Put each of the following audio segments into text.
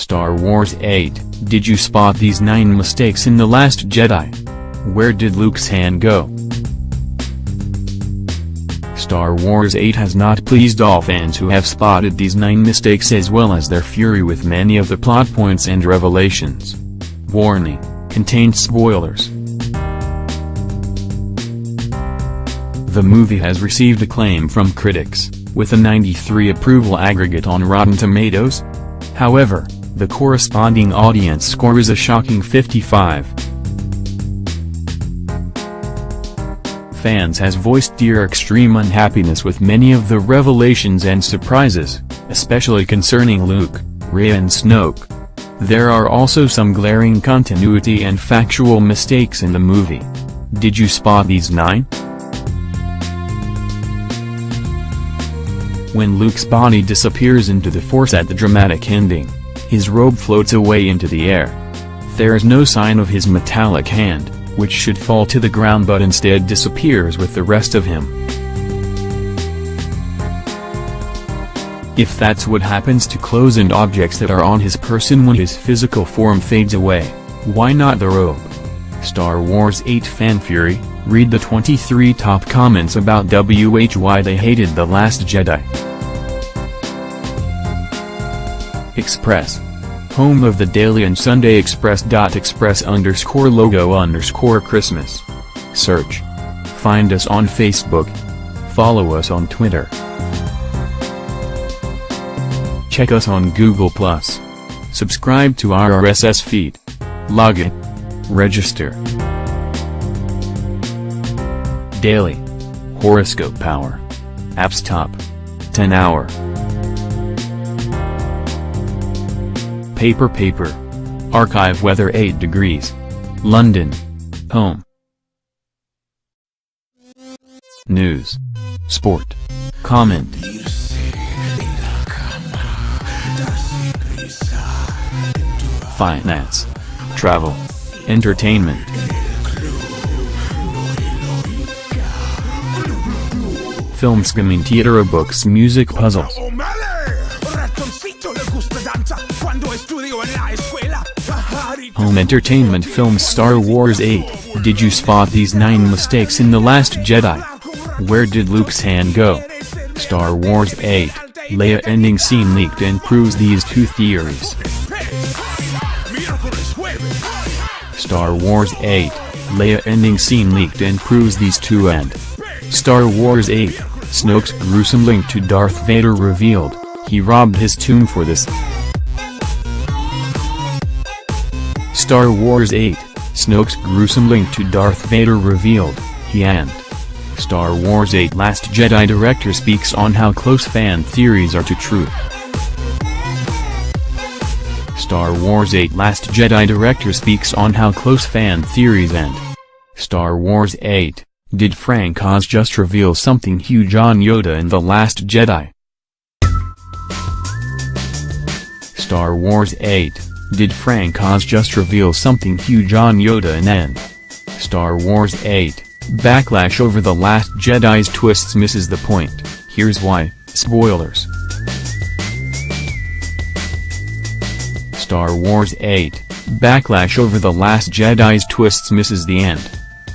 Star Wars 8, did you spot these 9 mistakes in The Last Jedi? Where did Luke's hand go? Star Wars 8 has not pleased all fans who have spotted these 9 mistakes as well as their fury with many of the plot points and revelations. Warning, contains spoilers. The movie has received acclaim from critics, with a 93 approval aggregate on Rotten Tomatoes. However, the corresponding audience score is a shocking 55. Fans has voiced their extreme unhappiness with many of the revelations and surprises, especially concerning Luke, Rey and Snoke. There are also some glaring continuity and factual mistakes in the movie. Did you spot these 9? When Luke's body disappears into the Force at the dramatic ending, his robe floats away into the air. There is no sign of his metallic hand, which should fall to the ground but instead disappears with the rest of him. If that's what happens to clothes and objects that are on his person when his physical form fades away, why not the robe? Star Wars 8 fan fury, read the 23 top comments about why they hated The Last Jedi. Express. Home of the Daily and Sunday Express. Express_logo_Christmas. Search. Find us on Facebook. Follow us on Twitter. Check us on Google+. Subscribe to our RSS feed. Log in. Register. Daily. Horoscope Power. Apps Top 10 Hour. Paper. Archive Weather 8 degrees. London. Home. News. Sport. Comment. Finance. Travel. Entertainment. Film, skimming, theater, books, music, puzzles. Home entertainment films. Star Wars 8, did you spot these 9 mistakes in The Last Jedi? Where did Luke's hand go? Star Wars 8, Leia ending scene leaked and proves these 2 theories. Star Wars 8, Leia ending scene leaked and proves these 2 and Star Wars 8, Snoke's gruesome link to Darth Vader revealed, he robbed his tomb for this. Star Wars 8, Snoke's gruesome link to Darth Vader revealed, he and Star Wars 8 Last Jedi director speaks on how close fan theories are to truth. Star Wars 8 Last Jedi director speaks on how close fan theories and Star Wars 8, did Frank Oz just reveal something huge on Yoda in The Last Jedi? Star Wars 8, did Frank Oz just reveal something huge on Yoda in and Star Wars 8, backlash over The Last Jedi's twists misses the point, here's why, spoilers. Star Wars 8, backlash over The Last Jedi's twists misses the end.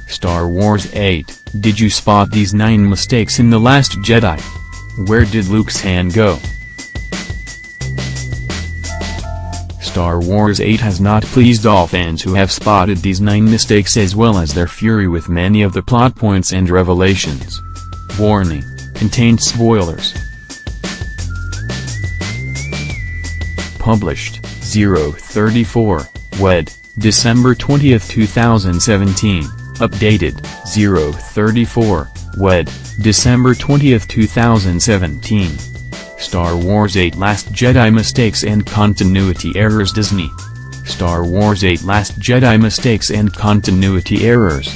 Star Wars 8, did you spot these 9 mistakes in The Last Jedi? Where did Luke's hand go? Star Wars 8 has not pleased all fans who have spotted these 9 mistakes as well as their fury with many of the plot points and revelations. Warning, contains spoilers. Published, 034, Wed, December 20, 2017, updated, 034, Wed, December 20, 2017. Star Wars 8 Last Jedi mistakes and continuity errors. Disney. Star Wars 8 Last Jedi mistakes and continuity errors.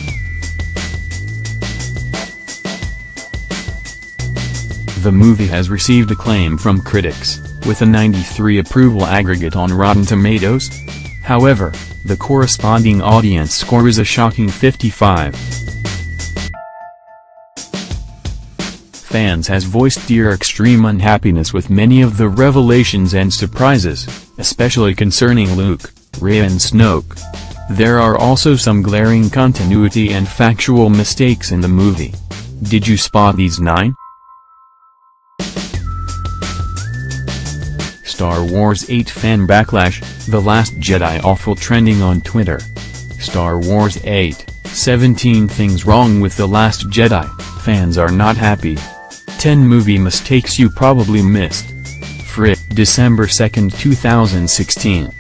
The movie has received acclaim from critics, with a 93 approval aggregate on Rotten Tomatoes. However, the corresponding audience score is a shocking 55. fans has voiced their extreme unhappiness with many of the revelations and surprises, especially concerning Luke, Rey and Snoke. There are also some glaring continuity and factual mistakes in the movie. Did you spot these 9? Star Wars 8 fan backlash, The Last Jedi awful trending on Twitter. Star Wars 8, 17 things wrong with The Last Jedi, fans are not happy. 10 movie mistakes you probably missed. Frick, December 2, 2016.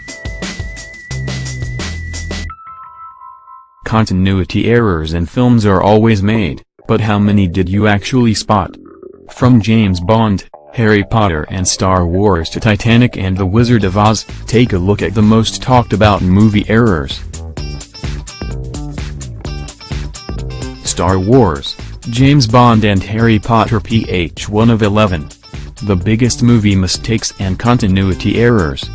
Continuity errors in films are always made, but how many did you actually spot? From James Bond, Harry Potter and Star Wars to Titanic and The Wizard of Oz, take a look at the most talked about movie errors. Star Wars, James Bond and Harry Potter ph 1 of 11. The biggest movie mistakes and continuity errors.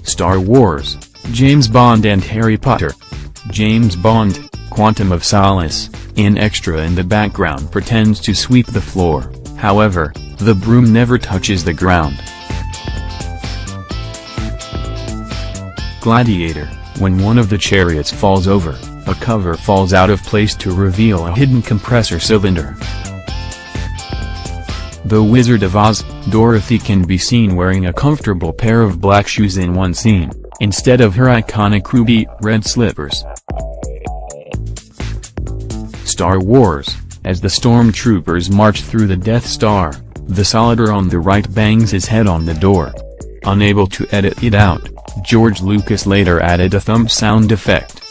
Star Wars, James Bond and Harry Potter. James Bond, Quantum of Solace, an extra in the background pretends to sweep the floor, however, the broom never touches the ground. Gladiator, when one of the chariots falls over, a cover falls out of place to reveal a hidden compressor cylinder. The Wizard of Oz, Dorothy can be seen wearing a comfortable pair of black shoes in one scene, instead of her iconic ruby red slippers. Star Wars, as the stormtroopers march through the Death Star, the soldier on the right bangs his head on the door. Unable to edit it out, George Lucas later added a thump sound effect.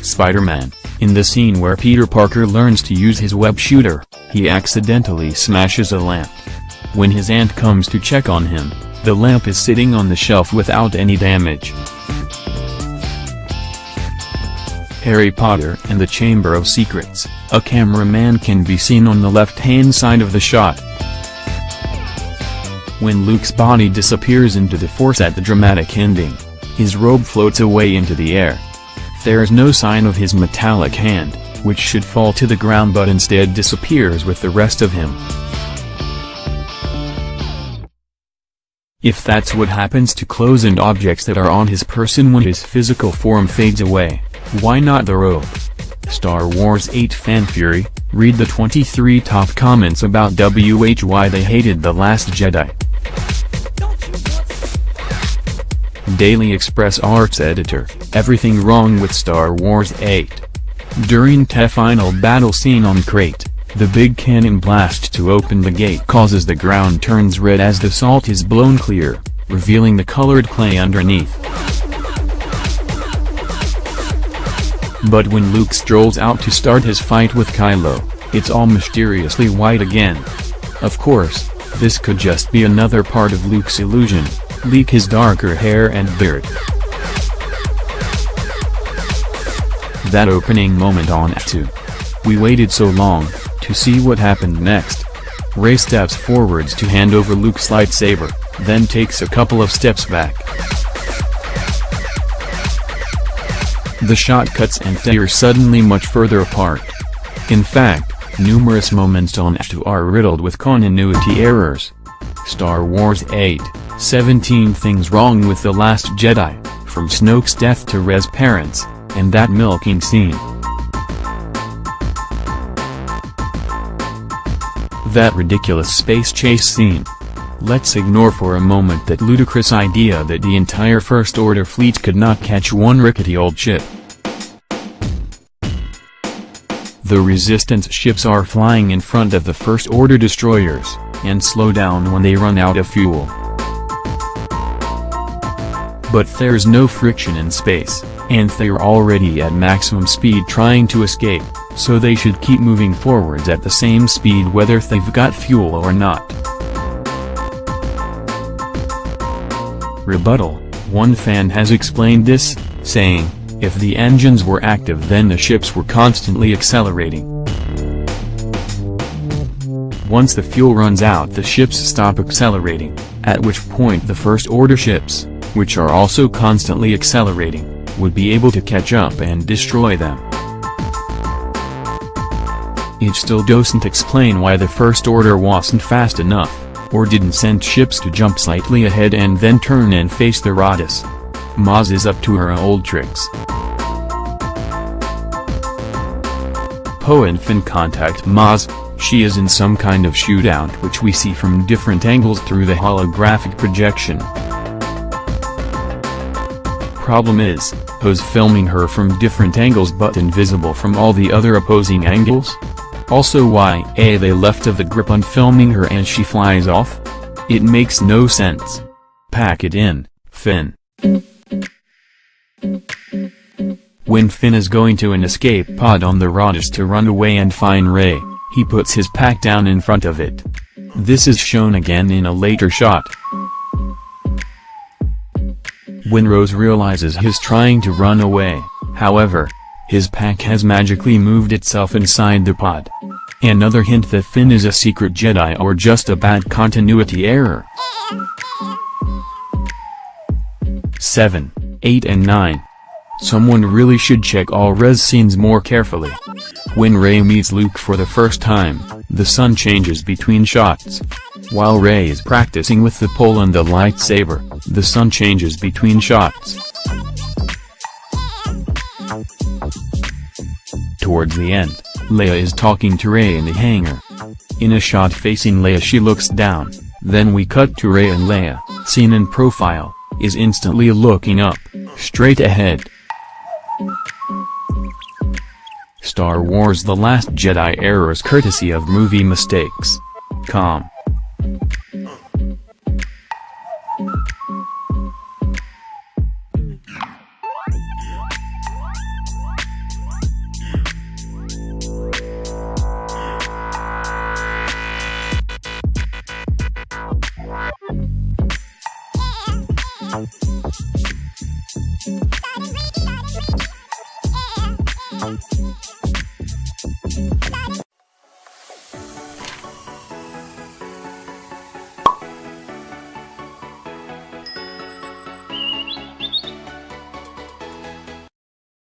Spider-Man, in the scene where Peter Parker learns to use his web shooter, he accidentally smashes a lamp. When his aunt comes to check on him, the lamp is sitting on the shelf without any damage. Harry Potter and the Chamber of Secrets, a cameraman can be seen on the left-hand side of the shot. When Luke's body disappears into the Force at the dramatic ending, his robe floats away into the air. There's no sign of his metallic hand, which should fall to the ground but instead disappears with the rest of him. If that's what happens to clothes and objects that are on his person when his physical form fades away, why not the robe? Star Wars 8 fan fury, read the 23 top comments about why they hated The Last Jedi. Daily Express Arts editor, everything wrong with Star Wars 8. During the final battle scene on Crate, the big cannon blast to open the gate causes the ground turns red as the salt is blown clear, revealing the colored clay underneath. But when Luke strolls out to start his fight with Kylo, it's all mysteriously white again. Of course, this could just be another part of Luke's illusion, leak his darker hair and beard. That opening moment on F2. We waited so long, to see what happened next. Rey steps forwards to hand over Luke's lightsaber, then takes a couple of steps back. The shot cuts and they are suddenly much further apart. In fact, numerous moments on F2 are riddled with continuity errors. Star Wars 8, 17 things wrong with The Last Jedi, from Snoke's death to Rey's parents, and that milking scene. That ridiculous space chase scene. Let's ignore for a moment that ludicrous idea that the entire First Order fleet could not catch one rickety old ship. The Resistance ships are flying in front of the First Order destroyers, and slow down when they run out of fuel. But there's no friction in space, and they're already at maximum speed trying to escape, so they should keep moving forwards at the same speed whether they've got fuel or not. Rebuttal: one fan has explained this, saying, if the engines were active then the ships were constantly accelerating. Once the fuel runs out the ships stop accelerating, at which point the First Order ships, which are also constantly accelerating, would be able to catch up and destroy them. It still doesn't explain why the First Order wasn't fast enough, or didn't send ships to jump slightly ahead and then turn and face the Radas. Maz is up to her old tricks. Poe and Finn contact Maz. She is in some kind of shootout which we see from different angles through the holographic projection. Problem is, Poe's filming her from different angles but invisible from all the other opposing angles? Also why they left of the grip on filming her and she flies off? It makes no sense. Pack it in, Finn. When Finn is going to an escape pod on the Radas to run away and find Rey, he puts his pack down in front of it. This is shown again in a later shot. When Rose realizes he's trying to run away, however, his pack has magically moved itself inside the pod. Another hint that Finn is a secret Jedi or just a bad continuity error. 7, 8 and 9. Someone really should check all res scenes more carefully. When Rey meets Luke for the first time, the sun changes between shots. While Rey is practicing with the pole and the lightsaber, the sun changes between shots. Towards the end, Leia is talking to Rey in the hangar. In a shot facing Leia she looks down, then we cut to Rey and Leia, seen in profile, is instantly looking up, straight ahead. Star Wars: The Last Jedi errors courtesy of Movie Mistakes. Com.